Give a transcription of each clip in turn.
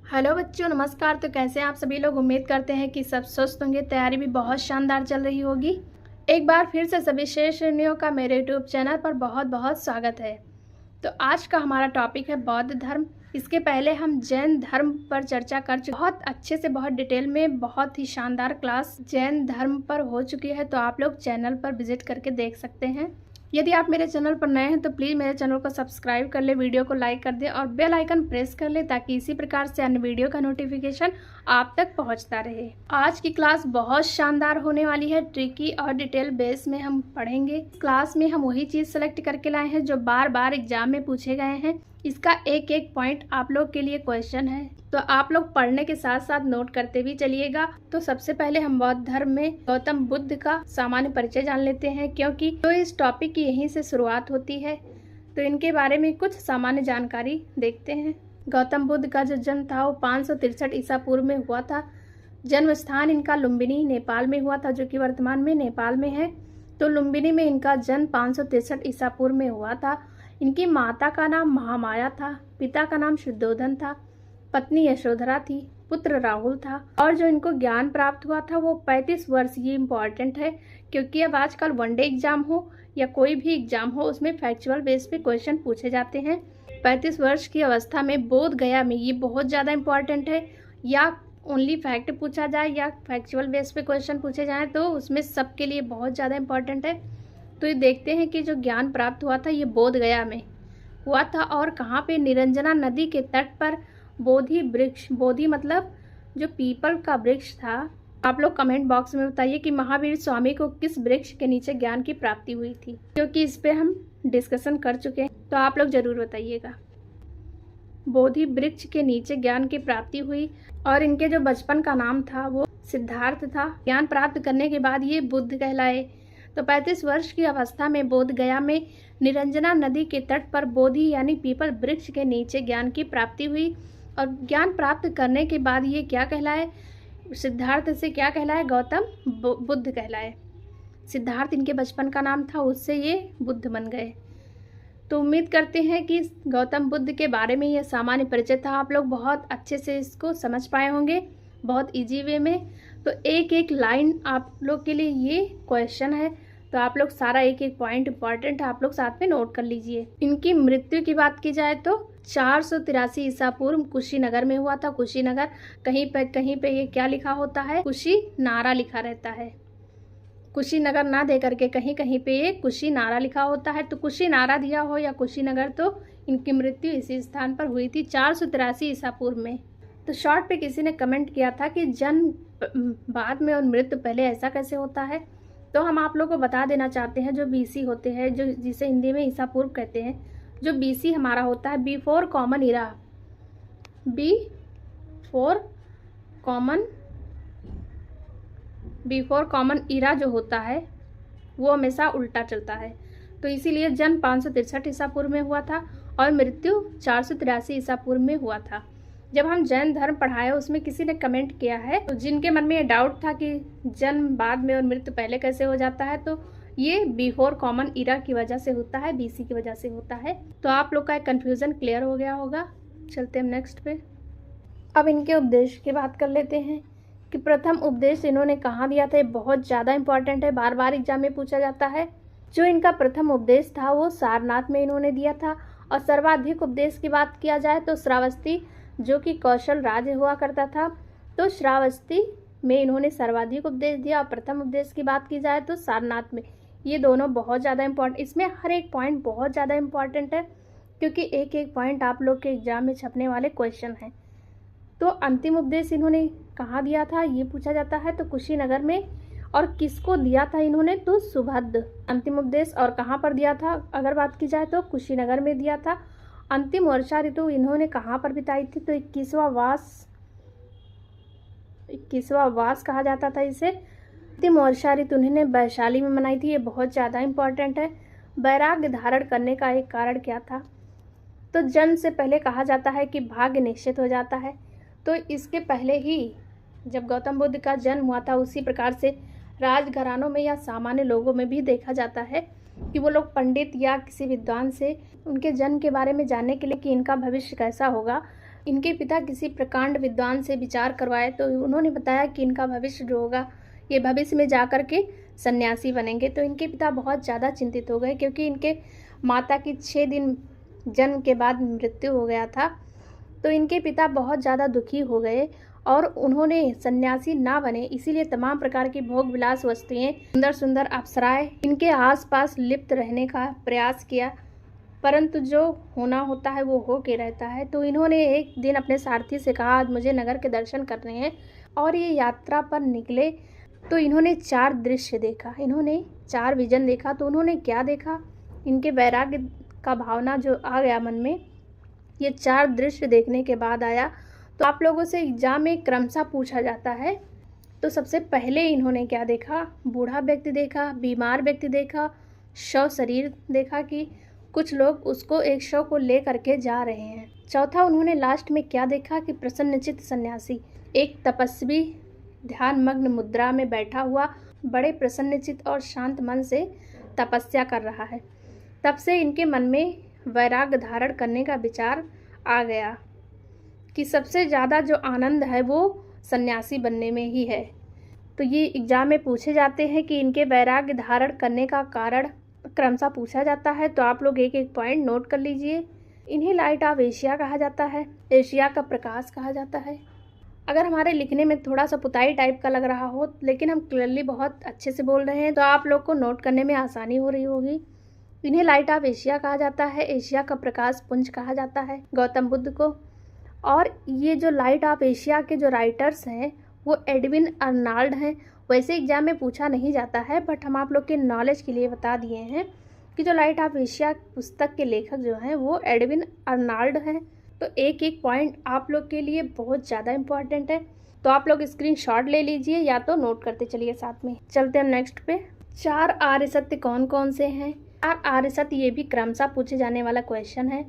Hello बच्चों, नमस्कार। तो कैसे हैं आप सभी लोग। उम्मीद करते हैं कि सब स्वस्थ होंगे। तैयारी भी बहुत शानदार चल रही होगी। एक बार फिर से सभी शेष श्रेणियों का मेरे यूट्यूब चैनल पर बहुत बहुत स्वागत है। तो आज का हमारा टॉपिक है बौद्ध धर्म। इसके पहले हम जैन धर्म पर चर्चा कर चुके, बहुत अच्छे से, बहुत डिटेल में, बहुत ही शानदार क्लास जैन धर्म पर हो चुकी है। तो आप लोग चैनल पर विजिट करके देख सकते हैं। यदि आप मेरे चैनल पर नए हैं तो प्लीज़ मेरे चैनल को सब्सक्राइब कर ले, वीडियो को लाइक कर दें और बेल आइकन प्रेस कर ले, ताकि इसी प्रकार से अन्य वीडियो का नोटिफिकेशन आप तक पहुंचता रहे। आज की क्लास बहुत शानदार होने वाली है। ट्रिकी और डिटेल बेस में हम पढ़ेंगे। क्लास में हम वही चीज़ सेलेक्ट करके लाए हैं जो बार बार एग्जाम में पूछे गए हैं। इसका एक एक पॉइंट आप लोग के लिए क्वेश्चन है, तो आप लोग पढ़ने के साथ साथ नोट करते भी चलिएगा। तो सबसे पहले हम बौद्ध धर्म में गौतम बुद्ध का सामान्य परिचय जान लेते हैं, क्योंकि तो इस टॉपिक की यहीं से शुरुआत होती है। तो इनके बारे में कुछ सामान्य जानकारी देखते हैं। गौतम बुद्ध का जो जन्म था वो 563 ईसा पूर्व में हुआ था। जन्म स्थान इनका लुम्बिनी नेपाल में हुआ था, जो कि वर्तमान में नेपाल में है। तो लुम्बिनी में इनका जन्म 563 ईसा पूर्व में हुआ था। इनकी माता का नाम महामाया था, पिता का नाम शुद्धोधन था, पत्नी यशोधरा थी, पुत्र राहुल था। और जो इनको ज्ञान प्राप्त हुआ था वो 35 वर्ष। ये इम्पॉर्टेंट है, क्योंकि अब आजकल वनडे एग्जाम हो या कोई भी एग्जाम हो, उसमें फैक्चुअल बेस पे क्वेश्चन पूछे जाते हैं। 35 वर्ष की अवस्था में बोध गया में, ये बहुत ज़्यादा इम्पॉर्टेंट है। या ओनली फैक्ट पूछा जाए या फैक्चुअल बेस पे क्वेश्चन पूछे जाएँ तो उसमें सबके लिए बहुत ज़्यादा इम्पॉर्टेंट है। तो ये देखते हैं कि जो ज्ञान प्राप्त हुआ था ये बोध गया में हुआ था। और कहाँ पे? निरंजना नदी के तट पर बोधि वृक्ष, बोधि मतलब जो पीपल का वृक्ष था। आप लोग कमेंट बॉक्स में बताइए कि महावीर स्वामी को किस वृक्ष के नीचे ज्ञान की प्राप्ति हुई थी, क्योंकि इस पे हम डिस्कशन कर चुके हैं। तो आप लोग जरूर बताइएगा। बोधि वृक्ष के नीचे ज्ञान की प्राप्ति हुई। और इनके जो बचपन का नाम था वो सिद्धार्थ था। ज्ञान प्राप्त करने के बाद ये बुद्ध कहलाए। तो 35 वर्ष की अवस्था में बोध गया में निरंजना नदी के तट पर बोधि यानी पीपल वृक्ष के नीचे ज्ञान की प्राप्ति हुई। और ज्ञान प्राप्त करने के बाद ये क्या कहलाए? सिद्धार्थ से क्या कहलाए? गौतम बुद्ध कहलाए। सिद्धार्थ इनके बचपन का नाम था, उससे ये बुद्ध बन गए। तो उम्मीद करते हैं कि गौतम बुद्ध के बारे में ये सामान्य परिचय था। आप लोग बहुत अच्छे से इसको समझ पाए होंगे, बहुत इजी वे में। तो एक एक लाइन आप लोग के लिए ये क्वेश्चन है, तो आप लोग सारा एक एक पॉइंट इंपॉर्टेंट है, आप लोग साथ में नोट कर लीजिए। इनकी मृत्यु की बात की जाए तो 483 ईसा पूर्व कुशीनगर में हुआ था। कुशीनगर, कहीं पे ये क्या लिखा होता है? कुशीनारा लिखा रहता है। कुशीनगर ना दे करके कहीं कहीं पे ये कुशीनारा लिखा होता है। तो कुशीनारा दिया हो या कुशीनगर, तो इनकी मृत्यु इसी स्थान पर हुई थी 483 ईसा पूर्व में। तो शॉर्ट पे किसी ने कमेंट किया था कि जन्म बाद में और मृत्यु पहले, ऐसा कैसे होता है? तो हम आप लोगों को बता देना चाहते हैं, जो बीसी होते हैं, जो जिसे हिंदी में ईसा पूर्व कहते हैं, जो बीसी हमारा होता है बिफोर कॉमन इरा, बिफोर कॉमन इरा जो होता है वो हमेशा उल्टा चलता है। तो इसीलिए जन्म 563 ईसा पूर्व में हुआ था और मृत्यु 483 ईसा पूर्व में हुआ था। जब हम जैन धर्म पढ़ाए उसमें किसी ने कमेंट किया है, तो जिनके मन में ये डाउट था कि जन्म बाद में और मृत्यु पहले कैसे हो जाता है, तो ये बिफोर कॉमन इरा की वजह से होता है, बीसी की वजह से होता है। तो आप लोग का एक कन्फ्यूज़न क्लियर हो गया होगा। चलते हैं नेक्स्ट पे। अब इनके उपदेश की बात कर लेते हैं कि प्रथम उपदेश इन्होंने कहाँ दिया था। ये बहुत ज़्यादा इंपॉर्टेंट है, बार बार एग्जाम में पूछा जाता है। जो इनका प्रथम उपदेश था वो सारनाथ में इन्होंने दिया था। और सर्वाधिक उपदेश की बात किया जाए तो श्रावस्ती, जो कि कौशल राज्य हुआ करता था, तो श्रावस्ती में इन्होंने सर्वाधिक उपदेश दिया। और प्रथम उपदेश की बात की जाए तो सारनाथ में। ये दोनों बहुत ज़्यादा इंपॉर्टेंट, इसमें हर एक पॉइंट बहुत ज़्यादा इंपॉर्टेंट है, क्योंकि एक एक पॉइंट आप लोग के एग्जाम में छपने वाले क्वेश्चन हैं। तो अंतिम उपदेश इन्होंने कहाँ दिया था ये पूछा जाता है, तो कुशीनगर में। और किसको दिया था इन्होंने? तो सुभद्र। अंतिम उपदेश और कहाँ पर दिया था अगर बात की जाए तो कुशीनगर में दिया था। अंतिम वर्षा ऋतु इन्होंने कहाँ पर बिताई थी? तो 21वां वास कहा जाता था इसे। अंतिम वर्षा ऋतु उन्होंने वैशाली में मनाई थी। ये बहुत ज़्यादा इंपॉर्टेंट है। वैराग्य धारण करने का एक कारण क्या था? तो जन्म से पहले कहा जाता है कि भाग्य निश्चित हो जाता है। तो इसके पहले ही जब गौतम बुद्ध का जन्म हुआ था, उसी प्रकार से राजघरानों में या सामान्य लोगों में भी देखा जाता है कि वो लोग पंडित या किसी विद्वान से उनके जन्म के बारे में जानने के लिए कि इनका भविष्य कैसा होगा, इनके पिता किसी प्रकांड विद्वान से विचार करवाए तो उन्होंने बताया कि इनका भविष्य जो होगा ये भविष्य में जा कर के सन्यासी बनेंगे। तो इनके पिता बहुत ज़्यादा चिंतित हो गए, क्योंकि इनके माता की 6 दिन जन्म के बाद मृत्यु हो गया था। तो इनके पिता बहुत ज़्यादा दुखी हो गए और उन्होंने सन्यासी ना बने, इसीलिए तमाम प्रकार की भोग विलास वस्तुएं, सुंदर सुंदर अप्सराएं इनके आसपास लिप्त रहने का प्रयास किया, परंतु जो होना होता है वो हो के रहता है। तो इन्होंने एक दिन अपने सारथी से कहा, आज मुझे नगर के दर्शन करने हैं, और ये यात्रा पर निकले। तो इन्होंने 4 दृश्य देखा, इन्होंने 4 विजन देखा। तो उन्होंने क्या देखा, इनके वैराग्य का भावना जो आ गया मन में, ये 4 दृश्य देखने के बाद आया। तो आप लोगों से एग्जाम में क्रमशः पूछा जाता है। तो सबसे पहले इन्होंने क्या देखा, बूढ़ा व्यक्ति देखा, बीमार व्यक्ति देखा, शव शरीर देखा कि कुछ लोग उसको एक शव को ले करके जा रहे हैं। चौथा उन्होंने लास्ट में क्या देखा कि प्रसन्नचित्त सन्यासी, एक तपस्वी ध्यान मग्न मुद्रा में बैठा हुआ बड़े प्रसन्नचित्त और शांत मन से तपस्या कर रहा है। तब से इनके मन में वैराग्य धारण करने का विचार आ गया कि सबसे ज़्यादा जो आनंद है वो सन्यासी बनने में ही है। तो ये एग्जाम में पूछे जाते हैं कि इनके वैराग्य धारण करने का कारण क्रमशः पूछा जाता है। तो आप लोग एक एक पॉइंट नोट कर लीजिए। इन्हें लाइट ऑफ एशिया कहा जाता है, एशिया का प्रकाश कहा जाता है। अगर हमारे लिखने में थोड़ा सा पुताई टाइप का लग रहा हो, लेकिन हम क्लियरली बहुत अच्छे से बोल रहे हैं, तो आप लोग को नोट करने में आसानी हो रही होगी। इन्हें लाइट ऑफ एशिया कहा जाता है, एशिया का प्रकाश पुंज कहा जाता है गौतम बुद्ध को। और ये जो लाइट ऑफ एशिया के जो राइटर्स हैं वो एडविन अर्नाल्ड हैं। वैसे एग्जाम में पूछा नहीं जाता है, बट हम आप लोग के नॉलेज के लिए बता दिए हैं कि जो लाइट ऑफ एशिया पुस्तक के लेखक जो हैं वो एडविन अर्नाल्ड हैं। तो एक एक पॉइंट आप लोग के लिए बहुत ज़्यादा इम्पॉर्टेंट है, तो आप लोग स्क्रीनशॉट ले लीजिए या तो नोट करते चलिए साथ में। चलते हैं नेक्स्ट पे। 4 आर्य सत्य कौन कौन से हैं? 4 आर्य सत्य ये भी क्रमशः पूछे जाने वाला क्वेश्चन है।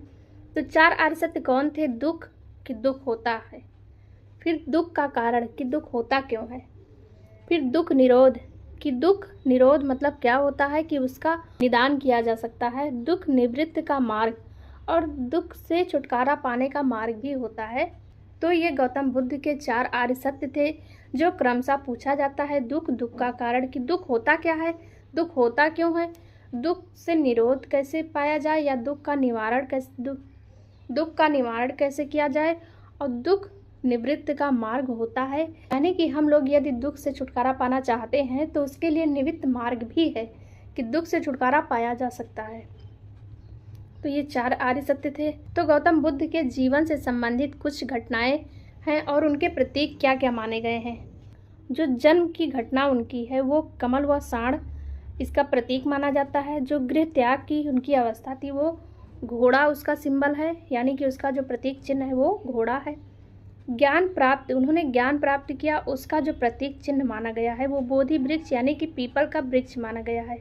तो 4 आर्य सत्य कौन थे? दुख, कि दुख होता है, फिर दुख का कारण कि दुख होता क्यों है, फिर दुख निरोध कि दुख निरोध मतलब क्या होता है कि उसका निदान किया जा सकता है, दुख निवृत्त का मार्ग, और दुख से छुटकारा पाने का मार्ग भी होता है। तो ये गौतम बुद्ध के 4 आर्य सत्य थे जो क्रमशः पूछा जाता है। दुख, दुख का कारण कि दुख होता क्या है, दुख होता क्यों है, दुख से निरोध कैसे पाया जाए, या दुख का निवारण कैसे किया जाए, और दुख निवृत्त का मार्ग होता है। यानी कि हम लोग यदि दुख से छुटकारा पाना चाहते हैं तो उसके लिए निवृत्त मार्ग भी है कि दुख से छुटकारा पाया जा सकता है। तो ये 4 आर्य सत्य थे। तो गौतम बुद्ध के जीवन से संबंधित कुछ घटनाएं हैं और उनके प्रतीक क्या क्या माने गए हैं। जो जन्म की घटना उनकी है वो कमल व साँड़ इसका प्रतीक माना जाता है। जो गृह त्याग की उनकी अवस्था थी वो घोड़ा उसका सिंबल है, यानी कि उसका जो प्रतीक चिन्ह है वो घोड़ा है। ज्ञान प्राप्त, उन्होंने ज्ञान प्राप्त किया, उसका जो प्रतीक चिन्ह माना गया है वो बोधि वृक्ष यानी कि पीपल का वृक्ष माना गया है।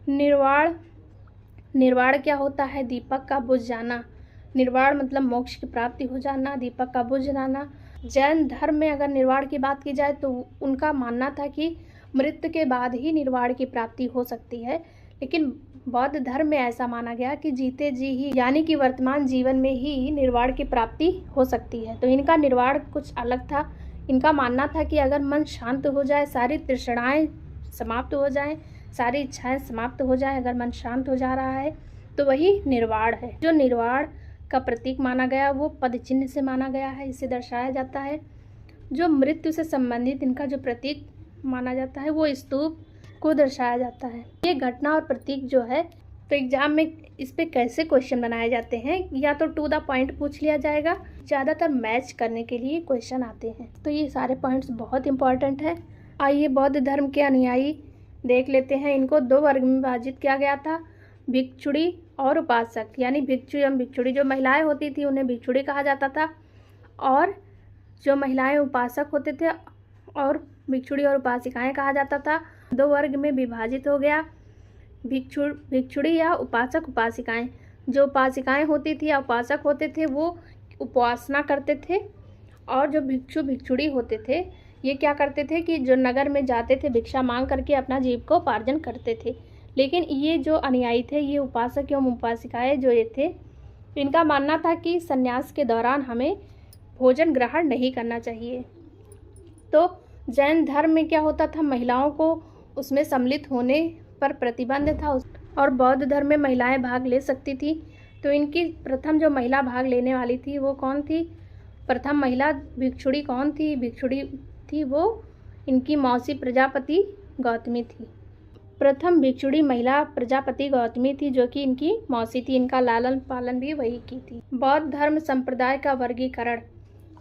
निर्वाण, निर्वाण क्या होता है? दीपक का बुझ जाना। निर्वाण मतलब मोक्ष की प्राप्ति हो जाना, दीपक का बुझ जाना। जैन धर्म में अगर निर्वाण की बात की जाए तो उनका मानना था कि मृत्यु के बाद ही निर्वाण की प्राप्ति हो सकती है, लेकिन बौद्ध धर्म में ऐसा माना गया कि जीते जी ही यानी कि वर्तमान जीवन में ही निर्वाण की प्राप्ति हो सकती है। तो इनका निर्वाण कुछ अलग था। इनका मानना था कि अगर मन शांत हो जाए, सारी तृष्णाएं समाप्त हो जाएं, सारी इच्छाएं समाप्त हो जाए, अगर मन शांत हो जा रहा है तो वही निर्वाण है। जो निर्वाण का प्रतीक माना गया वो पद चिन्ह से माना गया है, इससे दर्शाया जाता है। जो मृत्यु से संबंधित इनका जो प्रतीक माना जाता है वो स्तूप को दर्शाया जाता है। ये घटना और प्रतीक जो है तो एग्जाम में इस पे कैसे क्वेश्चन बनाए जाते हैं, या तो टू द पॉइंट पूछ लिया जाएगा, ज़्यादातर मैच करने के लिए क्वेश्चन आते हैं। तो ये सारे पॉइंट्स बहुत इंपॉर्टेंट है। आइए बौद्ध धर्म के अनुयायी देख लेते हैं। इनको 2 वर्ग में विभाजित किया गया था, भिक्षुड़ी और उपासक। यानी भिक्षु एवं भिक्षुड़ी, जो महिलाएं होती थी उन्हें भिक्षुड़ी कहा जाता था, और जो महिलाएं उपासक होते थे और भिक्षुड़ी और उपासिकाएं कहा जाता था। 2 वर्ग में विभाजित हो गया, भिक्षुड़ी या उपासक उपासिकाएं। जो उपासिकाएं होती थी या उपासक होते थे वो उपासना करते थे, और जो भिक्षु भिक्षुड़ी होते थे ये क्या करते थे कि जो नगर में जाते थे भिक्षा मांग करके अपना जीविकोपार्जन करते थे। लेकिन ये जो अनुयायी थे, ये उपासक एवं उपासिकाएं जो ये थे इनका मानना था कि संन्यास के दौरान हमें भोजन ग्रहण नहीं करना चाहिए। तो जैन धर्म में क्या होता था, महिलाओं को उसमें सम्मिलित होने पर प्रतिबंध था, और बौद्ध धर्म में महिलाएं भाग ले सकती थी। तो इनकी प्रथम जो महिला भाग लेने वाली थी वो कौन थी? प्रथम महिला भिक्षुणी कौन थी? भिक्षुणी थी वो इनकी मौसी प्रजापति गौतमी थी। प्रथम भिक्षुणी महिला प्रजापति गौतमी थी, जो कि इनकी मौसी थी। इनका लालन पालन भी वही की थी। बौद्ध धर्म संप्रदाय का वर्गीकरण।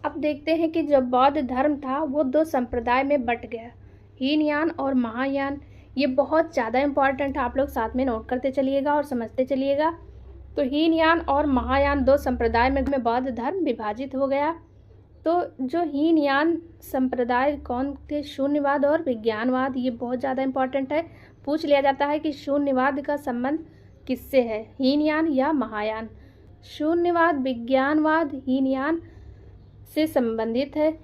अब देखते हैं कि जो बौद्ध धर्म था वो दो संप्रदाय में बट गया, हीनयान और महायान। ये बहुत ज़्यादा इम्पॉर्टेंट है, आप लोग साथ में नोट करते चलिएगा और समझते चलिएगा। तो हीनयान और महायान दो संप्रदाय में बौद्ध धर्म विभाजित हो गया। तो जो हीनयान संप्रदाय कौन थे? शून्यवाद और विज्ञानवाद। ये बहुत ज़्यादा इम्पॉर्टेंट है, पूछ लिया जाता है कि शून्यवाद का संबंध किससे है, हीनयान या महायान? शून्यवाद विज्ञानवाद हीनयान से संबंधित है।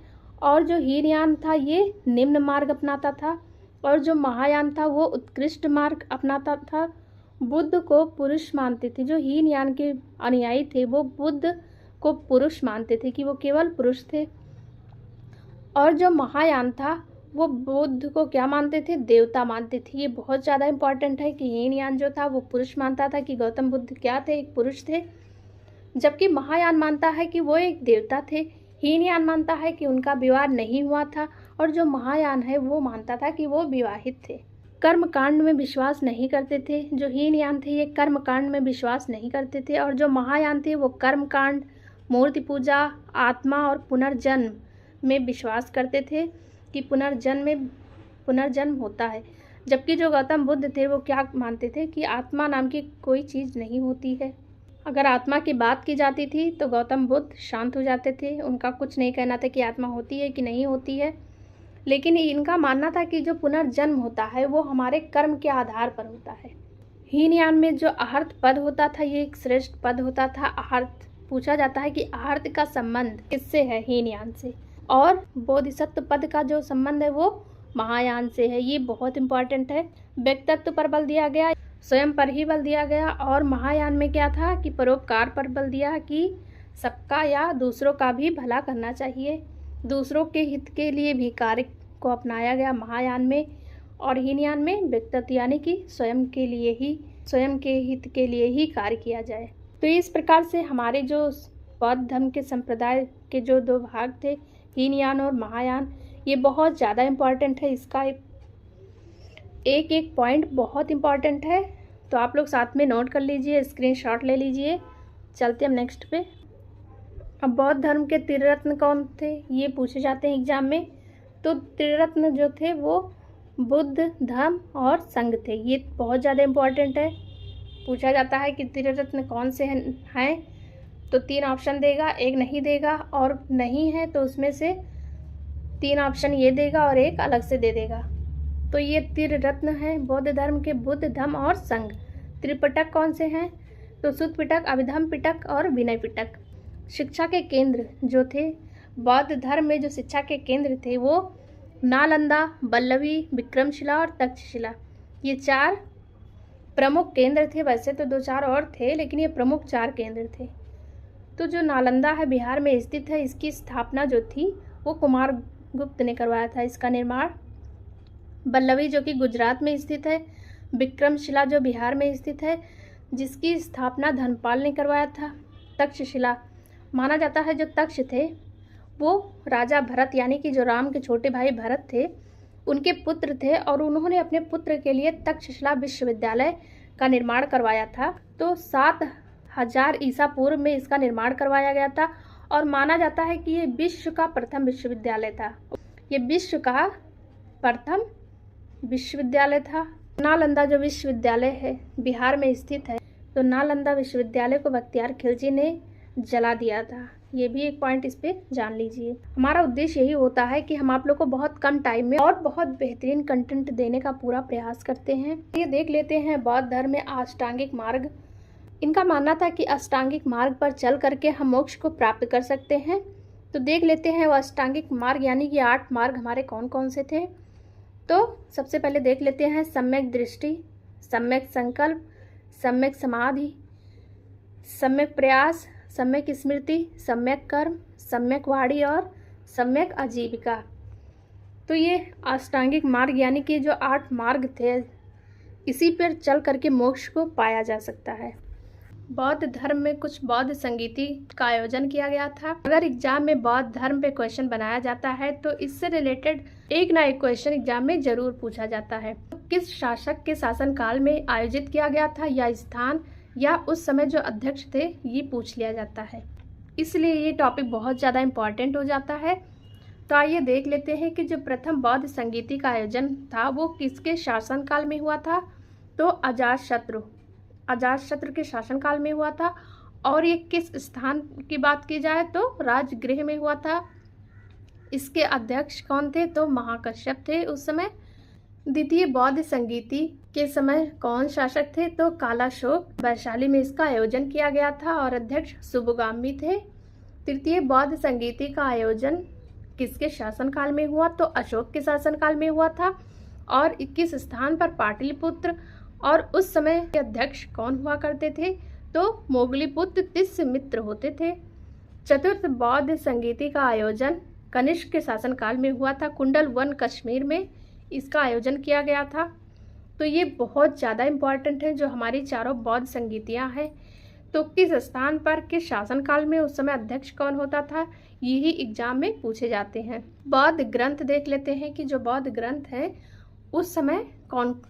और जो हीनयान था ये निम्न मार्ग अपनाता था, और जो महायान था वो उत्कृष्ट मार्ग अपनाता था। बुद्ध को पुरुष मानते थे। जो हीनयान के अनुयायी थे वो बुद्ध को पुरुष मानते थे, कि वो केवल पुरुष थे। और जो महायान था वो बुद्ध को क्या मानते थे? देवता मानते थे। ये बहुत ज़्यादा इम्पॉर्टेंट है कि हीनयान जो था वो पुरुष मानता था कि गौतम बुद्ध क्या थे? एक पुरुष थे। जबकि महायान मानता है कि वो एक देवता थे। हीनयान मानता है कि उनका विवाह नहीं हुआ था, और जो महायान है वो मानता था कि वो विवाहित थे। कर्म कांड में विश्वास नहीं करते थे। जो हीनयान थे ये कर्म कांड में विश्वास नहीं करते थे, और जो महायान थे वो कर्म कांड, मूर्ति पूजा, आत्मा और पुनर्जन्म में विश्वास करते थे कि पुनर्जन्म होता है। जबकि जो गौतम बुद्ध थे वो क्या मानते थे कि आत्मा नाम की कोई चीज़ नहीं होती है। अगर आत्मा की बात की जाती थी तो गौतम बुद्ध शांत हो जाते थे। उनका कुछ नहीं कहना था कि आत्मा होती है कि नहीं होती है। लेकिन इनका मानना था कि जो पुनर्जन्म होता है वो हमारे कर्म के आधार पर होता है। हीनयान में जो आहर्त पद होता था ये एक श्रेष्ठ पद होता था। आहर्त पूछा जाता है कि आहर्त का संबंध किससे है? हीनयान से। और बोधिसत्व पद का जो संबंध है वो महायान से है। ये बहुत इंपॉर्टेंट है। व्यक्तित्व पर बल दिया गया, स्वयं पर ही बल दिया गया। और महायान में क्या था कि परोपकार पर बल दिया, कि सबका या दूसरों का भी भला करना चाहिए। दूसरों के हित के लिए भी कार्य को अपनाया गया महायान में। और हीनयान में व्यक्तित्व यानी कि स्वयं के हित के लिए ही कार्य किया जाए। तो इस प्रकार से हमारे जो बौद्ध धर्म के संप्रदाय के जो दो भाग थे, हीनयान और महायान, ये बहुत ज़्यादा इम्पॉर्टेंट है। इसका एक एक पॉइंट बहुत इम्पॉर्टेंट है, तो आप लोग साथ में नोट कर लीजिए, स्क्रीनशॉट ले लीजिए। चलते हम नेक्स्ट पे। अब बौद्ध धर्म के त्रिरत्न कौन थे ये पूछे जाते हैं एग्जाम में। तो त्रिरत्न जो थे वो बुद्ध, धर्म और संघ थे। ये बहुत ज़्यादा इम्पॉर्टेंट है, पूछा जाता है कि त्रिरत्न कौन से हैं। तो 3 ऑप्शन देगा, एक नहीं देगा, और नहीं है तो उसमें से 3 ऑप्शन ये देगा और एक अलग से दे देगा। तो ये त्रिरत्न हैं बौद्ध धर्म के, बुद्ध, धम्म और संघ। त्रिपिटक कौन से हैं? तो सुत्त पिटक, अभिधम्म पिटक और विनय पिटक। शिक्षा के केंद्र जो थे बौद्ध धर्म में, जो शिक्षा के केंद्र थे वो नालंदा, वल्लभी, विक्रमशिला और तक्षशिला। ये 4 प्रमुख केंद्र थे। वैसे तो 2-4 और थे, लेकिन ये प्रमुख 4 केंद्र थे। तो जो नालंदा है बिहार में स्थित है, इसकी स्थापना जो थी वो कुमारगुप्त ने करवाया था इसका निर्माण। वल्लभी जो कि गुजरात में स्थित है। विक्रमशिला जो बिहार में स्थित है, जिसकी स्थापना धर्मपाल ने करवाया था। तक्षशिला माना जाता है जो तक्ष थे वो राजा भरत यानी कि जो राम के छोटे भाई भरत थे उनके पुत्र थे, और उन्होंने अपने पुत्र के लिए तक्षशिला विश्वविद्यालय का निर्माण करवाया था। तो 7000 ईसा पूर्व में इसका निर्माण करवाया गया था, और माना जाता है कि ये विश्व का प्रथम विश्वविद्यालय था। ये विश्व का प्रथम विश्वविद्यालय था। नालंदा जो विश्वविद्यालय है बिहार में स्थित है, तो नालंदा विश्वविद्यालय को बख्तियार खिलजी ने जला दिया था। ये भी एक पॉइंट इस पे जान लीजिए। हमारा उद्देश्य यही होता है कि हम आप लोग को बहुत कम टाइम में और बहुत बेहतरीन कंटेंट देने का पूरा प्रयास करते हैं। ये देख लेते हैं बौद्ध धर्म में अष्टांगिक मार्ग। इनका मानना था कि अष्टांगिक मार्ग पर चल करके हम मोक्ष को प्राप्त कर सकते हैं। तो देख लेते हैं वो अष्टांगिक मार्ग यानी कि 8 मार्ग हमारे कौन कौन से थे। तो सबसे पहले देख लेते हैं सम्यक दृष्टि, सम्यक संकल्प, सम्यक समाधि, सम्यक प्रयास, सम्यक स्मृति, सम्यक कर्म, सम्यक वाणी और सम्यक आजीविका। तो ये अष्टांगिक मार्ग यानी कि जो 8 मार्ग थे, इसी पर चल करके मोक्ष को पाया जा सकता है। बौद्ध धर्म में कुछ बौद्ध संगीति का आयोजन किया गया था। अगर एग्जाम में बौद्ध धर्म पे क्वेश्चन बनाया जाता है तो इससे रिलेटेड एक ना एक क्वेश्चन एग्जाम में जरूर पूछा जाता है। किस शासक के शासनकाल में आयोजित किया गया था, या स्थान, या उस समय जो अध्यक्ष थे, ये पूछ लिया जाता है। इसलिए ये टॉपिक बहुत ज़्यादा इम्पॉर्टेंट हो जाता है। तो आइए देख लेते हैं कि जो प्रथम बौद्ध संगीति का आयोजन था वो किसके शासनकाल में हुआ था। तो अजातशत्रु के शासनकाल में हुआ था। और ये किस स्थान की बात की जाए तो राजगृह में हुआ था। इसके अध्यक्ष कौन थे, तो महाकश्यप थे उस समय। द्वितीय बौद्ध संगीति के समय कौन शासक थे, तो कालाशोक। वैशाली में इसका आयोजन किया गया था और अध्यक्ष सुबुगामी थे। तृतीय बौद्ध संगीति का आयोजन किसके शासनकाल में हुआ, तो अशोक के शासनकाल में हुआ था। और 21 स्थान पर पाटलिपुत्र, और उस समय के अध्यक्ष कौन हुआ करते थे, तो मोगलीपुत्र तिस्मित्र होते थे। चतुर्थ बौद्ध संगीति का आयोजन कनिष्क के शासनकाल में हुआ था। कुंडल वन कश्मीर में इसका आयोजन किया गया था। तो ये बहुत ज़्यादा इम्पॉर्टेंट है जो हमारी चारों बौद्ध संगीतियाँ हैं। तो किस स्थान पर किस शासनकाल में उस समय अध्यक्ष कौन होता था, यही एग्जाम में पूछे जाते हैं। बौद्ध ग्रंथ देख लेते हैं कि जो बौद्ध ग्रंथ है उस समय कौन।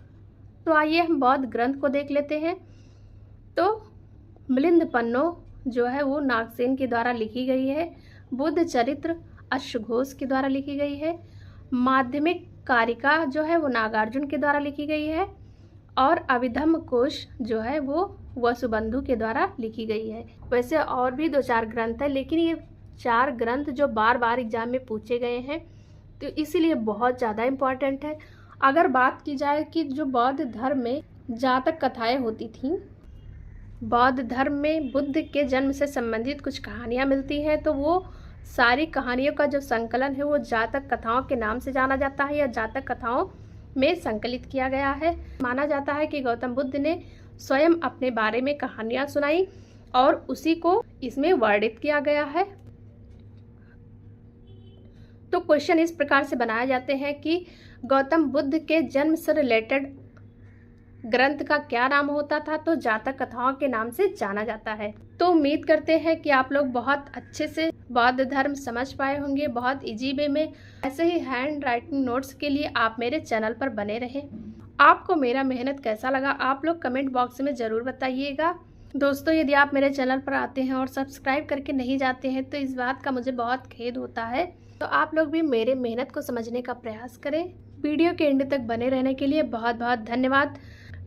तो आइए हम बौद्ध ग्रंथ को देख लेते हैं। तो मिलिंद पन्नो जो है वो नागसेन के द्वारा लिखी गई है। बुद्ध चरित्र अश्वघोष के द्वारा लिखी गई है। माध्यमिक कारिका जो है वो नागार्जुन के द्वारा लिखी गई है। और अभिधम्म कोश जो है वो वसुबंधु के द्वारा लिखी गई है। वैसे और भी 2-4 ग्रंथ है, लेकिन ये 4 ग्रंथ जो बार बार एग्जाम में पूछे गए हैं तो इसीलिए बहुत ज़्यादा इम्पॉर्टेंट है। अगर बात की जाए कि जो बौद्ध धर्म में जातक कथाएं होती थीं, बौद्ध धर्म में बुद्ध के जन्म से संबंधित कुछ कहानियां मिलती हैं, तो वो सारी कहानियों का जो संकलन है वो जातक कथाओं के नाम से जाना जाता है, या जातक कथाओं में संकलित किया गया है। माना जाता है कि गौतम बुद्ध ने स्वयं अपने बारे में कहानियां सुनाई और उसी को इसमें वर्णित किया गया है। तो क्वेश्चन इस प्रकार से बनाए जाते हैं कि गौतम बुद्ध के जन्म से रिलेटेड ग्रंथ का क्या नाम होता था, तो जातक कथाओं के नाम से जाना जाता है। तो उम्मीद करते हैं कि आप लोग बहुत अच्छे से बौद्ध धर्म समझ पाए होंगे, बहुत इजी वे में। ऐसे ही हैंड राइटिंग नोट्स के लिए आप मेरे चैनल पर बने रहें। आपको मेरा मेहनत कैसा लगा आप लोग कमेंट बॉक्स में ज़रूर बताइएगा। दोस्तों, यदि आप मेरे चैनल पर आते हैं और सब्सक्राइब करके नहीं जाते हैं तो इस बात का मुझे बहुत खेद होता है। तो आप लोग भी मेरे मेहनत को समझने का प्रयास करें। वीडियो के एंड तक बने रहने के लिए बहुत बहुत धन्यवाद।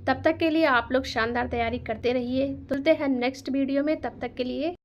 तब तक के लिए आप लोग शानदार तैयारी करते रहिए। मिलते हैं नेक्स्ट वीडियो में, तब तक के लिए